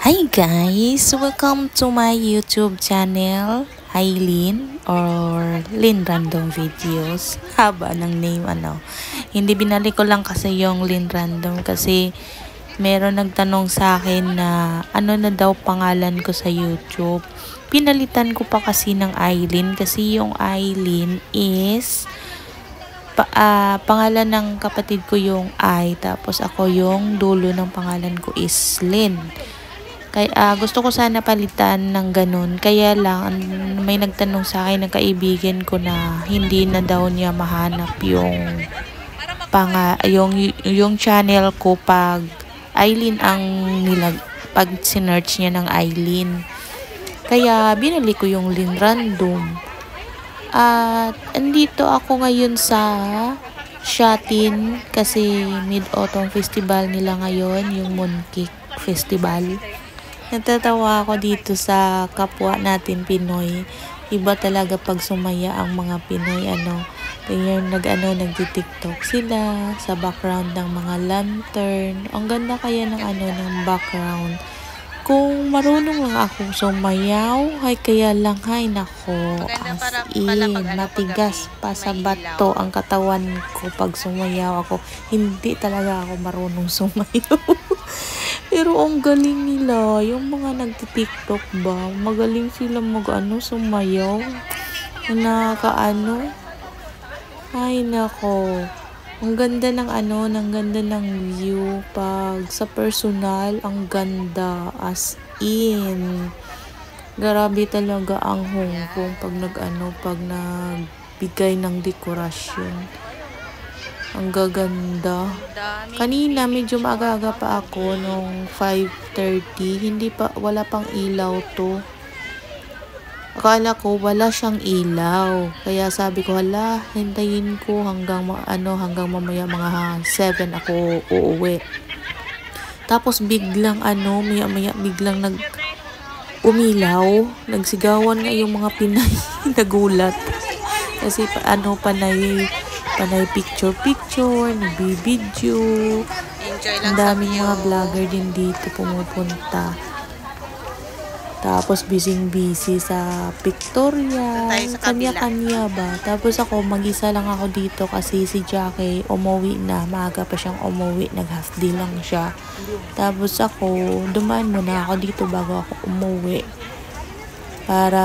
Hi guys! Welcome to my YouTube channel, Aileen or Lynn Random Videos. Haba ng name Hindi binalik ko lang kasi yung Lynn Random kasi meron nagtanong sa akin na ano na daw pangalan ko sa YouTube. Pinalitan ko pa kasi ng Aileen kasi yung Aileen is pangalan ng kapatid ko yung I, tapos ako yung dulo ng pangalan ko is Lynn. Kaya gusto ko sana palitan ng ganun. Kaya lang may nagtanong sa akin ng kaibigan ko na hindi na daw niya mahanap yung channel ko pag Aileen ang pag sinearch niya ng Aileen. Kaya binili ko yung Lynn Random. At andito ako ngayon sa Shatin kasi Mid-Autumn Festival nila ngayon, yung Mooncake Festival. Natatawa ako dito sa kapwa natin Pinoy. Iba talaga pag sumaya ang mga Pinoy. Kaya nagti-TikTok sila sa background ng mga lantern. Ang ganda kaya ng background. Kung marunong lang akong sumayaw, kaya lang nako, matigas pa sa bato ang katawan ko pag sumayaw ako. Hindi talaga ako marunong sumayaw. Pero ang galing nila, yung mga nagti-TikTok ba, magaling sila sumayaw. Ay nako. Ang ganda ng view pag sa personal, ang ganda as in. Grabe talaga ang Hong Kong pag nagbigay ng dekorasyon. Ang gaganda. Kanina medyo maaga pa ako nung 5:30. Wala pang ilaw to. Akala ko wala siyang ilaw. Kaya sabi ko, hintayin ko hanggang mamaya mga 7 ako uuwi. Tapos biglang maya biglang umilaw. Nagsigawan nga yung mga Pinay. Nagulat. Kasi panay picture, nagbibideo. Ang daming mga vlogger din dito pumupunta. Tapos busy sa pictorial. Kanya-kanya ba? Tapos ako, mag-isa lang ako dito kasi si Jackie umuwi na. Maaga pa siyang umuwi. Nag-half day lang siya. Tapos ako, dumaan muna ako dito bago ako umuwi. Para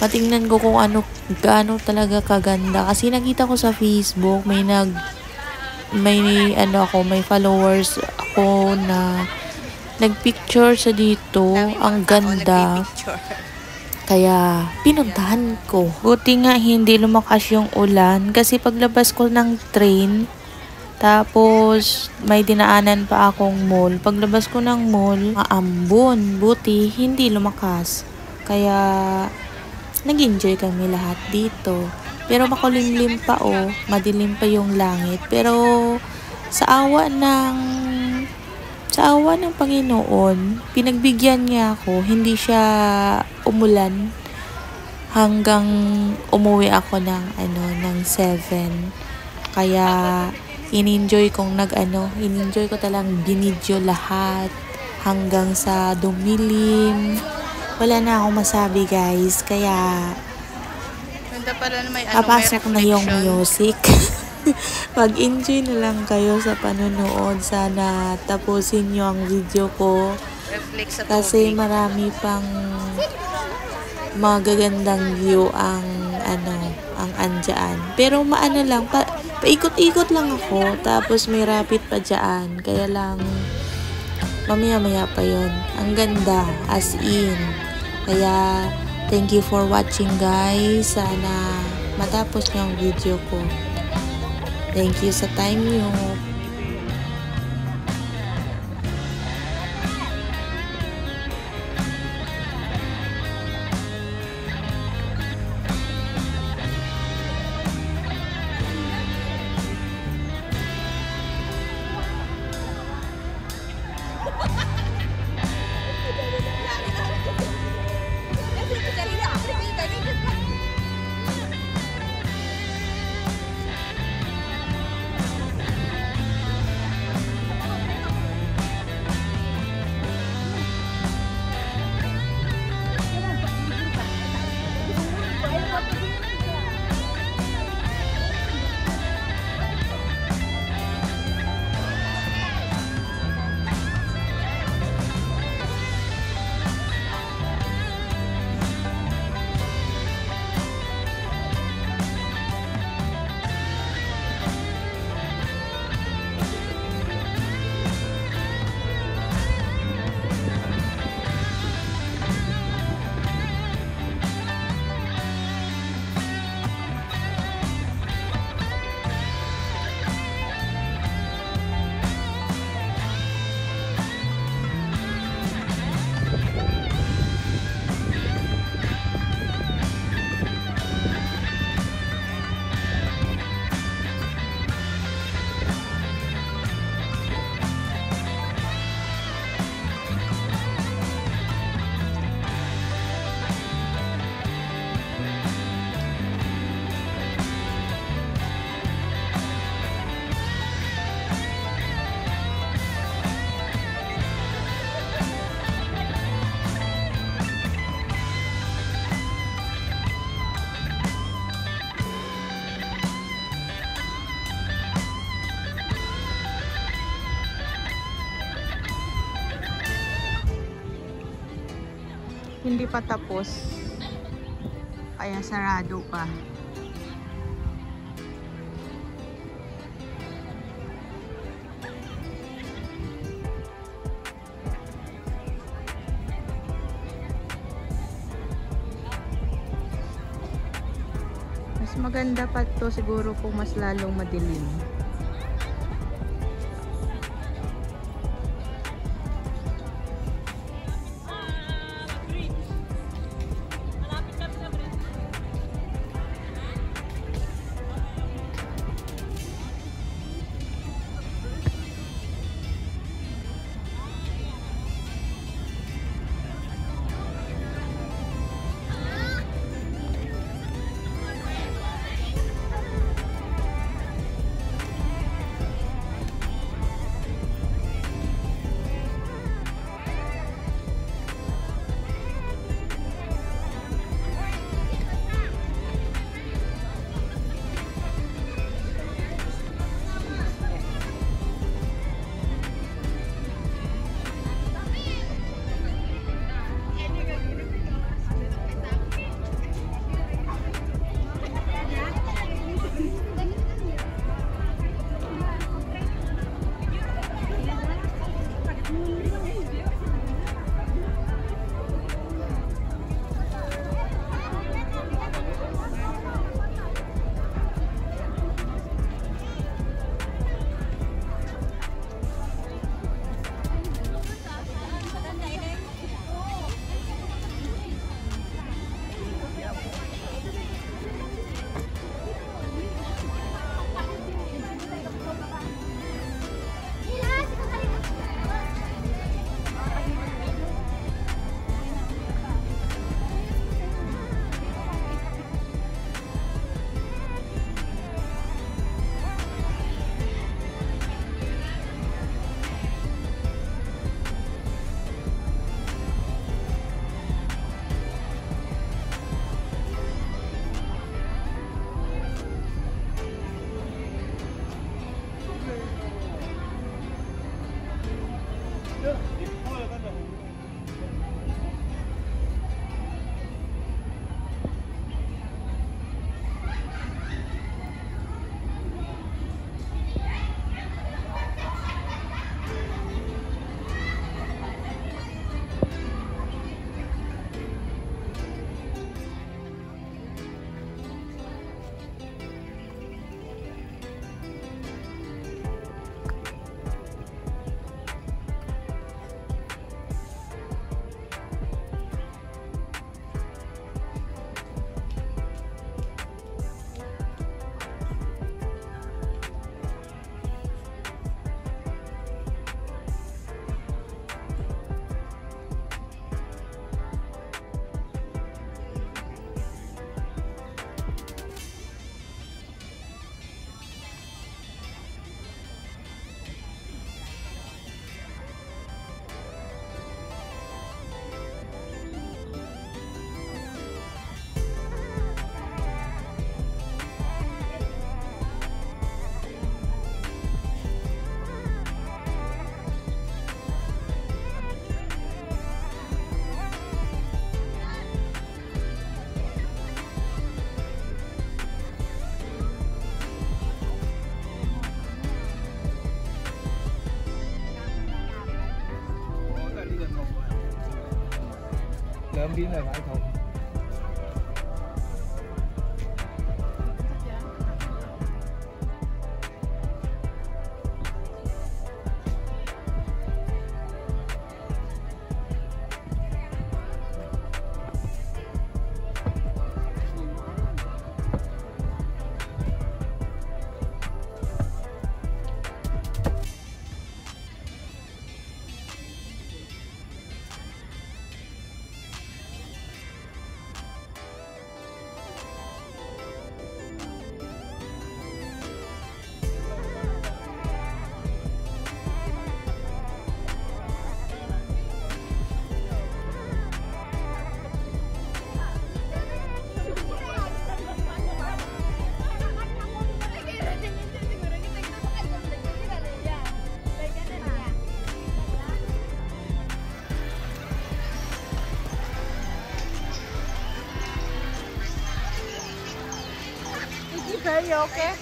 matingnan ko kung gaano talaga kaganda. Kasi nakita ko sa Facebook, may followers ako na nagpicture sa dito. Ang ganda. Kaya pinuntahan ko. Buti nga hindi lumakas yung ulan kasi paglabas ko ng train, tapos may dinaanan pa akong mall. Paglabas ko ng mall, maambon. Buti hindi lumakas. Kaya nag-enjoy kami lahat dito. Pero makulimlim pa madilim pa yung langit. Pero sa awa ng Panginoon, pinagbigyan niya ako. Hindi siya umulan hanggang umuwi ako ng 7. Kaya in-enjoy ko talagang binidyo lahat hanggang sa dumilim. Wala na akong masabi guys. Kaya papasok na yung music. Mag-enjoy na lang kayo sa panonood. Sana tapusin nyo ang video ko. Kasi marami pang magagandang view ang andyan. Pero paikot-ikot lang ako. Tapos may rapid pa dyan. Kaya lang mamaya-maya pa yon. Ang ganda as in. Kaya thank you for watching guys. Sana matapos nyo ang video ko. Thank you sa time nyo. Hindi pa tapos. Kaya sarado pa. Mas maganda pa to siguro kung mas lalong madilim. you, okay?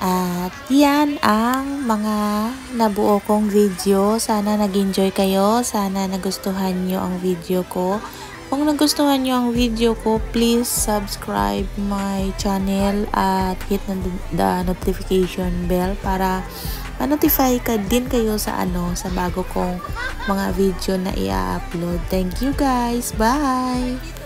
At yan ang mga nabuo kong video. Sana nag-enjoy kayo. Sana nagustuhan nyo ang video ko. Kung nagustuhan nyo ang video ko, please subscribe my channel at hit the notification bell para ma-notify ka din kayo sa sa bago kong mga video na i-upload. Thank you guys. Bye!